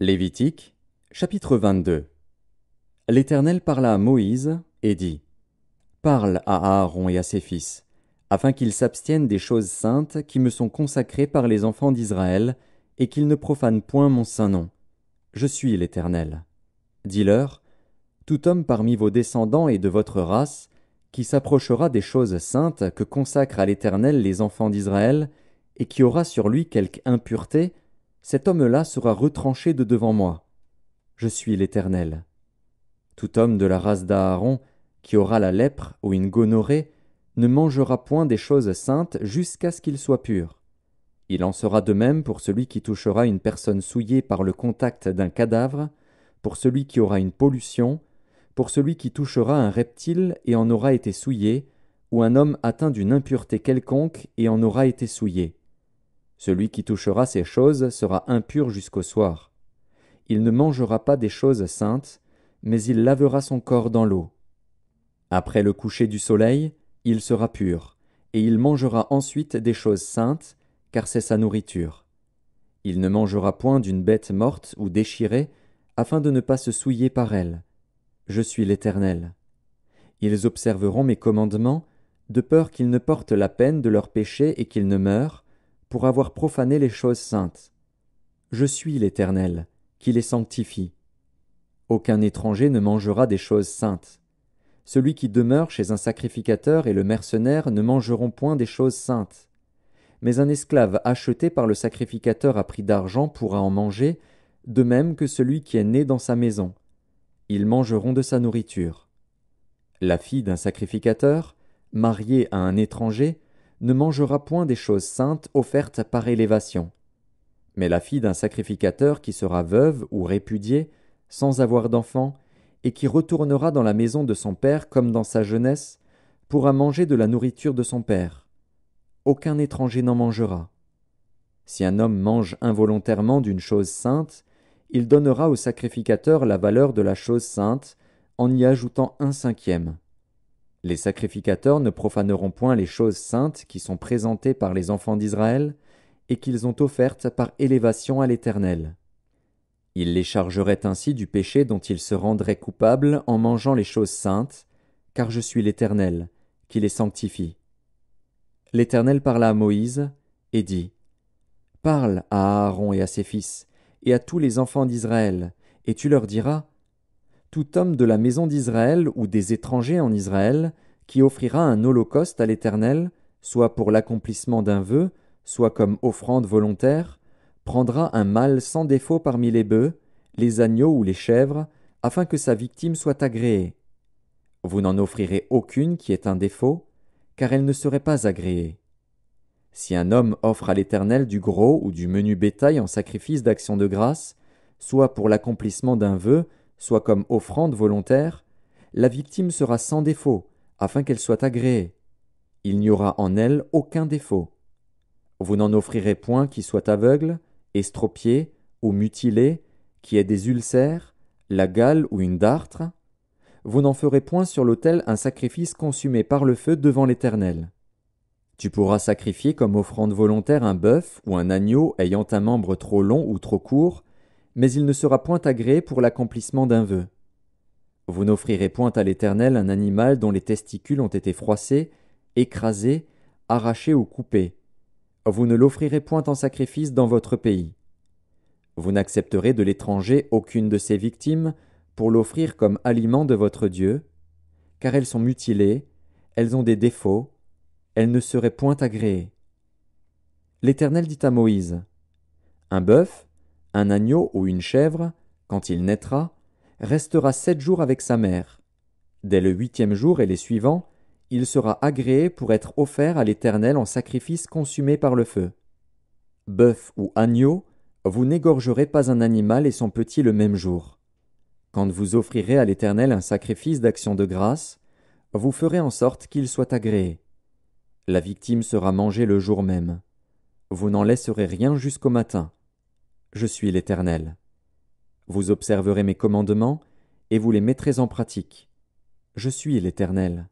Lévitique, chapitre 22. L'Éternel parla à Moïse et dit: Parle à Aaron et à ses fils, afin qu'ils s'abstiennent des choses saintes qui me sont consacrées par les enfants d'Israël, et qu'ils ne profanent point mon saint nom. Je suis l'Éternel. Dis-leur: Tout homme parmi vos descendants et de votre race, qui s'approchera des choses saintes que consacrent à l'Éternel les enfants d'Israël, et qui aura sur lui quelque impureté, cet homme-là sera retranché de devant moi. Je suis l'Éternel. Tout homme de la race d'Aaron, qui aura la lèpre ou une gonorrhée, ne mangera point des choses saintes jusqu'à ce qu'il soit pur. Il en sera de même pour celui qui touchera une personne souillée par le contact d'un cadavre, pour celui qui aura une pollution, pour celui qui touchera un reptile et en aura été souillé, ou un homme atteint d'une impureté quelconque et en aura été souillé. Celui qui touchera ces choses sera impur jusqu'au soir. Il ne mangera pas des choses saintes, mais il lavera son corps dans l'eau. Après le coucher du soleil, il sera pur, et il mangera ensuite des choses saintes, car c'est sa nourriture. Il ne mangera point d'une bête morte ou déchirée, afin de ne pas se souiller par elle. Je suis l'Éternel. Ils observeront mes commandements, de peur qu'ils ne portent la peine de leurs péchés et qu'ils ne meurent, pour avoir profané les choses saintes. Je suis l'Éternel, qui les sanctifie. Aucun étranger ne mangera des choses saintes. Celui qui demeure chez un sacrificateur et le mercenaire ne mangeront point des choses saintes. Mais un esclave acheté par le sacrificateur à prix d'argent pourra en manger, de même que celui qui est né dans sa maison. Ils mangeront de sa nourriture. La fille d'un sacrificateur, mariée à un étranger, ne mangera point des choses saintes offertes par élévation. Mais la fille d'un sacrificateur qui sera veuve ou répudiée, sans avoir d'enfant, et qui retournera dans la maison de son père comme dans sa jeunesse, pourra manger de la nourriture de son père. Aucun étranger n'en mangera. Si un homme mange involontairement d'une chose sainte, il donnera au sacrificateur la valeur de la chose sainte, en y ajoutant 1/5. Les sacrificateurs ne profaneront point les choses saintes qui sont présentées par les enfants d'Israël et qu'ils ont offertes par élévation à l'Éternel. Ils les chargeraient ainsi du péché dont ils se rendraient coupables en mangeant les choses saintes, car je suis l'Éternel, qui les sanctifie. L'Éternel parla à Moïse et dit: Parle à Aaron et à ses fils, et à tous les enfants d'Israël, et tu leur diras: Tout homme de la maison d'Israël ou des étrangers en Israël, qui offrira un holocauste à l'Éternel, soit pour l'accomplissement d'un vœu, soit comme offrande volontaire, prendra un mâle sans défaut parmi les bœufs, les agneaux ou les chèvres, afin que sa victime soit agréée. Vous n'en offrirez aucune qui ait un défaut, car elle ne serait pas agréée. Si un homme offre à l'Éternel du gros ou du menu bétail en sacrifice d'action de grâce, soit pour l'accomplissement d'un vœu, soit comme offrande volontaire, la victime sera sans défaut, afin qu'elle soit agréée. Il n'y aura en elle aucun défaut. Vous n'en offrirez point qui soit aveugle, estropié ou mutilé, qui ait des ulcères, la gale ou une dartre. Vous n'en ferez point sur l'autel un sacrifice consumé par le feu devant l'Éternel. Tu pourras sacrifier comme offrande volontaire un bœuf ou un agneau ayant un membre trop long ou trop court, mais il ne sera point agréé pour l'accomplissement d'un vœu. Vous n'offrirez point à l'Éternel un animal dont les testicules ont été froissés, écrasés, arrachés ou coupés. Vous ne l'offrirez point en sacrifice dans votre pays. Vous n'accepterez de l'étranger aucune de ses victimes pour l'offrir comme aliment de votre Dieu, car elles sont mutilées, elles ont des défauts, elles ne seraient point agréées. L'Éternel dit à Moïse: Un bœuf, un agneau ou une chèvre, quand il naîtra, restera 7 jours avec sa mère. Dès le 8e jour et les suivants, il sera agréé pour être offert à l'Éternel en sacrifice consumé par le feu. Bœuf ou agneau, vous n'égorgerez pas un animal et son petit le même jour. Quand vous offrirez à l'Éternel un sacrifice d'action de grâce, vous ferez en sorte qu'il soit agréé. La victime sera mangée le jour même. Vous n'en laisserez rien jusqu'au matin. Je suis l'Éternel. Vous observerez mes commandements, et vous les mettrez en pratique. Je suis l'Éternel.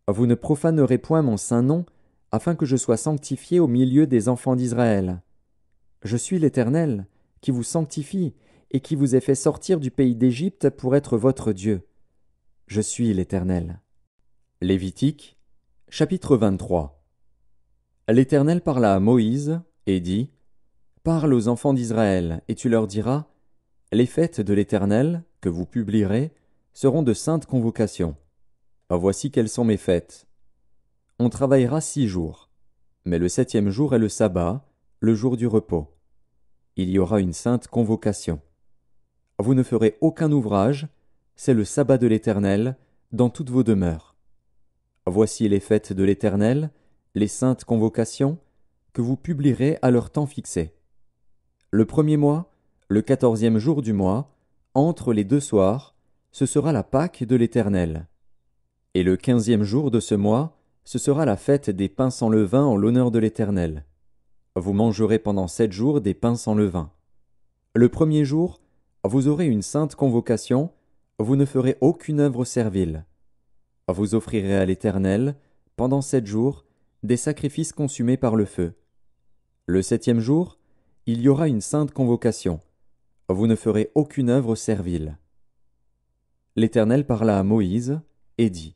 Vous ne profanerez point mon saint nom, afin que je sois sanctifié au milieu des enfants d'Israël. Je suis l'Éternel, qui vous sanctifie, et qui vous ai fait sortir du pays d'Égypte pour être votre Dieu. Je suis l'Éternel. Lévitique, chapitre 23. L'Éternel parla à Moïse et dit: Parle aux enfants d'Israël, et tu leur diras: Les fêtes de l'Éternel, que vous publierez, seront de saintes convocations. Voici quelles sont mes fêtes. On travaillera 6 jours, mais le 7e jour est le sabbat, le jour du repos. Il y aura une sainte convocation. Vous ne ferez aucun ouvrage, c'est le sabbat de l'Éternel, dans toutes vos demeures. Voici les fêtes de l'Éternel, les saintes convocations, que vous publierez à leur temps fixé. Le 1er mois, le 14e jour du mois, entre les 2 soirs, ce sera la Pâque de l'Éternel. Et le 15e jour de ce mois, ce sera la fête des pains sans levain en l'honneur de l'Éternel. Vous mangerez pendant 7 jours des pains sans levain. Le 1er jour, vous aurez une sainte convocation, vous ne ferez aucune œuvre servile. Vous offrirez à l'Éternel, pendant 7 jours, des sacrifices consumés par le feu. Le 7e jour, il y aura une sainte convocation. Vous ne ferez aucune œuvre servile. L'Éternel parla à Moïse et dit: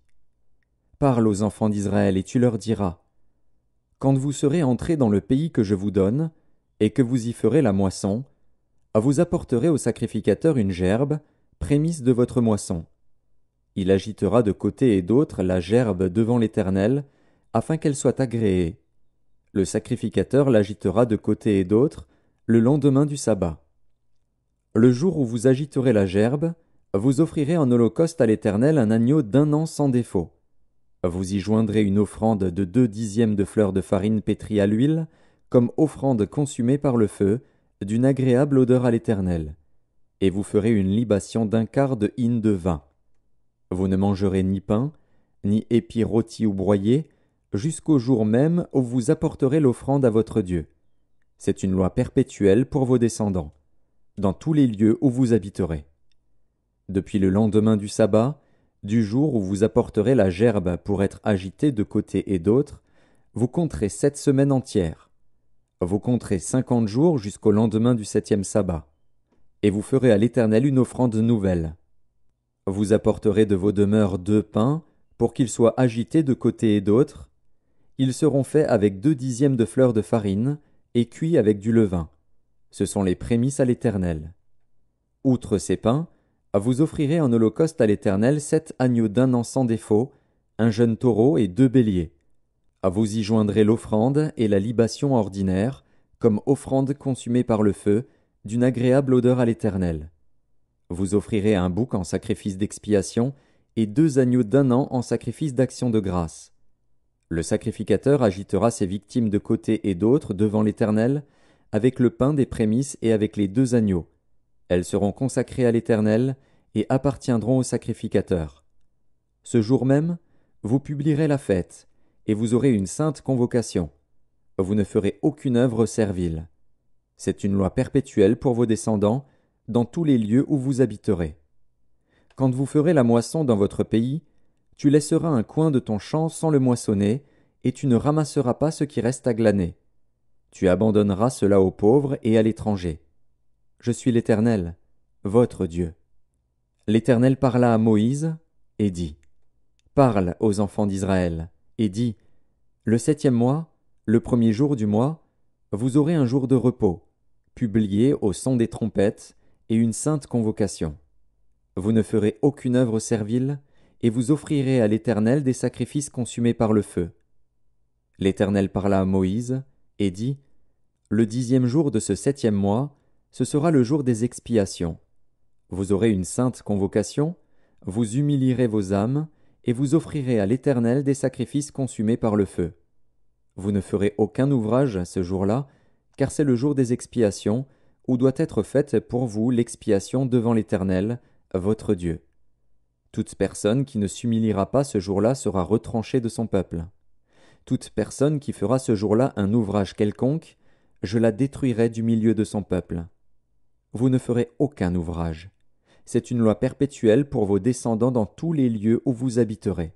Parle aux enfants d'Israël et tu leur diras: Quand vous serez entrés dans le pays que je vous donne, et que vous y ferez la moisson, vous apporterez au sacrificateur une gerbe, prémisse de votre moisson. Il agitera de côté et d'autre la gerbe devant l'Éternel, afin qu'elle soit agréée. Le sacrificateur l'agitera de côté et d'autre, le lendemain du sabbat. Le jour où vous agiterez la gerbe, vous offrirez en holocauste à l'Éternel un agneau d'1 an sans défaut. Vous y joindrez une offrande de 2/10 de fleur de farine pétrie à l'huile, comme offrande consumée par le feu, d'une agréable odeur à l'Éternel. Et vous ferez une libation d'1/4 de hin de vin. Vous ne mangerez ni pain, ni épis rôtis ou broyés, jusqu'au jour même où vous apporterez l'offrande à votre Dieu. C'est une loi perpétuelle pour vos descendants, dans tous les lieux où vous habiterez. Depuis le lendemain du sabbat, du jour où vous apporterez la gerbe pour être agitée de côté et d'autre, vous compterez 7 semaines entières. Vous compterez 50 jours jusqu'au lendemain du 7e sabbat. Et vous ferez à l'Éternel une offrande nouvelle. Vous apporterez de vos demeures 2 pains, pour qu'ils soient agités de côté et d'autre. Ils seront faits avec 2/10 de fleur de farine, et cuits avec du levain. Ce sont les prémices à l'Éternel. Outre ces pains, vous offrirez en holocauste à l'Éternel 7 agneaux d'1 an sans défaut, un jeune taureau et 2 béliers. Vous y joindrez l'offrande et la libation ordinaire, comme offrande consumée par le feu, d'une agréable odeur à l'Éternel. Vous offrirez un bouc en sacrifice d'expiation et 2 agneaux d'1 an en sacrifice d'action de grâce. Le sacrificateur agitera ses victimes de côté et d'autre devant l'Éternel, avec le pain des prémices et avec les 2 agneaux. Elles seront consacrées à l'Éternel et appartiendront au sacrificateur. Ce jour même, vous publierez la fête, et vous aurez une sainte convocation. Vous ne ferez aucune œuvre servile. C'est une loi perpétuelle pour vos descendants, dans tous les lieux où vous habiterez. Quand vous ferez la moisson dans votre pays, tu laisseras un coin de ton champ sans le moissonner, et tu ne ramasseras pas ce qui reste à glaner. Tu abandonneras cela aux pauvres et à l'étranger. Je suis l'Éternel, votre Dieu. L'Éternel parla à Moïse et dit: Parle aux enfants d'Israël et dis: Le 7e mois, le 1er jour du mois, vous aurez un jour de repos, publié au son des trompettes, et une sainte convocation. Vous ne ferez aucune œuvre servile, et vous offrirez à l'Éternel des sacrifices consumés par le feu. L'Éternel parla à Moïse et dit: Le 10e jour de ce 7e mois, ce sera le jour des expiations. Vous aurez une sainte convocation, vous humilierez vos âmes, et vous offrirez à l'Éternel des sacrifices consumés par le feu. Vous ne ferez aucun ouvrage ce jour-là, car c'est le jour des expiations, où doit être faite pour vous l'expiation devant l'Éternel, votre Dieu. Toute personne qui ne s'humiliera pas ce jour-là sera retranchée de son peuple. Toute personne qui fera ce jour-là un ouvrage quelconque, je la détruirai du milieu de son peuple. Vous ne ferez aucun ouvrage. C'est une loi perpétuelle pour vos descendants dans tous les lieux où vous habiterez.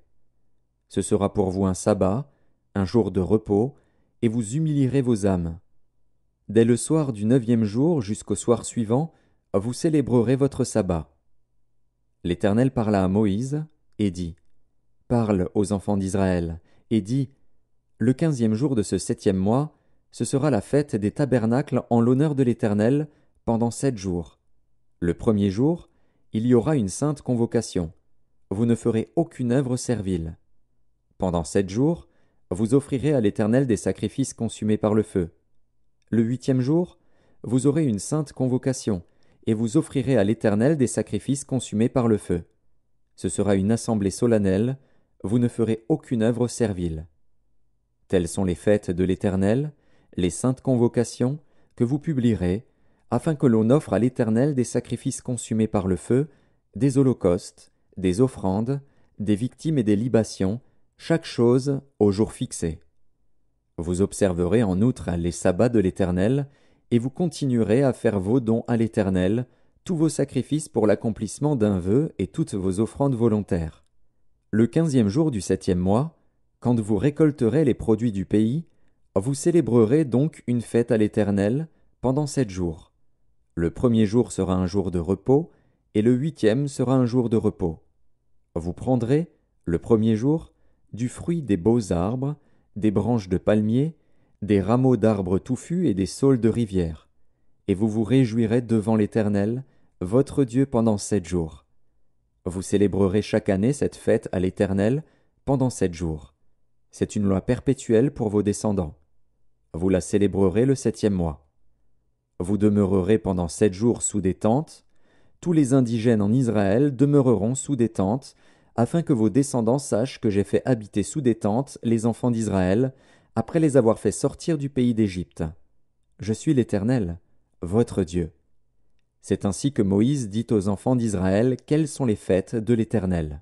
Ce sera pour vous un sabbat, un jour de repos, et vous humilierez vos âmes. Dès le soir du 9e jour jusqu'au soir suivant, vous célébrerez votre sabbat. L'Éternel parla à Moïse, et dit, Parle aux enfants d'Israël, et dis, Le 15e jour de ce 7e mois, ce sera la fête des tabernacles en l'honneur de l'Éternel pendant 7 jours. Le premier jour, il y aura une sainte convocation. Vous ne ferez aucune œuvre servile. Pendant 7 jours, vous offrirez à l'Éternel des sacrifices consumés par le feu. Le 8e jour, vous aurez une sainte convocation, et vous offrirez à l'Éternel des sacrifices consumés par le feu. Ce sera une assemblée solennelle, vous ne ferez aucune œuvre servile. Telles sont les fêtes de l'Éternel, les saintes convocations, que vous publierez, afin que l'on offre à l'Éternel des sacrifices consumés par le feu, des holocaustes, des offrandes, des victimes et des libations, chaque chose au jour fixé. Vous observerez en outre les sabbats de l'Éternel, et vous continuerez à faire vos dons à l'Éternel, tous vos sacrifices pour l'accomplissement d'un vœu et toutes vos offrandes volontaires. Le 15e jour du 7e mois, quand vous récolterez les produits du pays, vous célébrerez donc une fête à l'Éternel pendant 7 jours. Le premier jour sera un jour de repos, et le 8e sera un jour de repos. Vous prendrez, le premier jour, du fruit des beaux arbres, des branches de palmiers, des rameaux d'arbres touffus et des saules de rivière, et vous vous réjouirez devant l'Éternel, votre Dieu, pendant 7 jours. Vous célébrerez chaque année cette fête à l'Éternel pendant 7 jours. C'est une loi perpétuelle pour vos descendants. Vous la célébrerez le 7e mois. Vous demeurerez pendant 7 jours sous des tentes. Tous les indigènes en Israël demeureront sous des tentes, afin que vos descendants sachent que j'ai fait habiter sous des tentes les enfants d'Israël, après les avoir fait sortir du pays d'Égypte. Je suis l'Éternel, votre Dieu. C'est ainsi que Moïse dit aux enfants d'Israël quelles sont les fêtes de l'Éternel.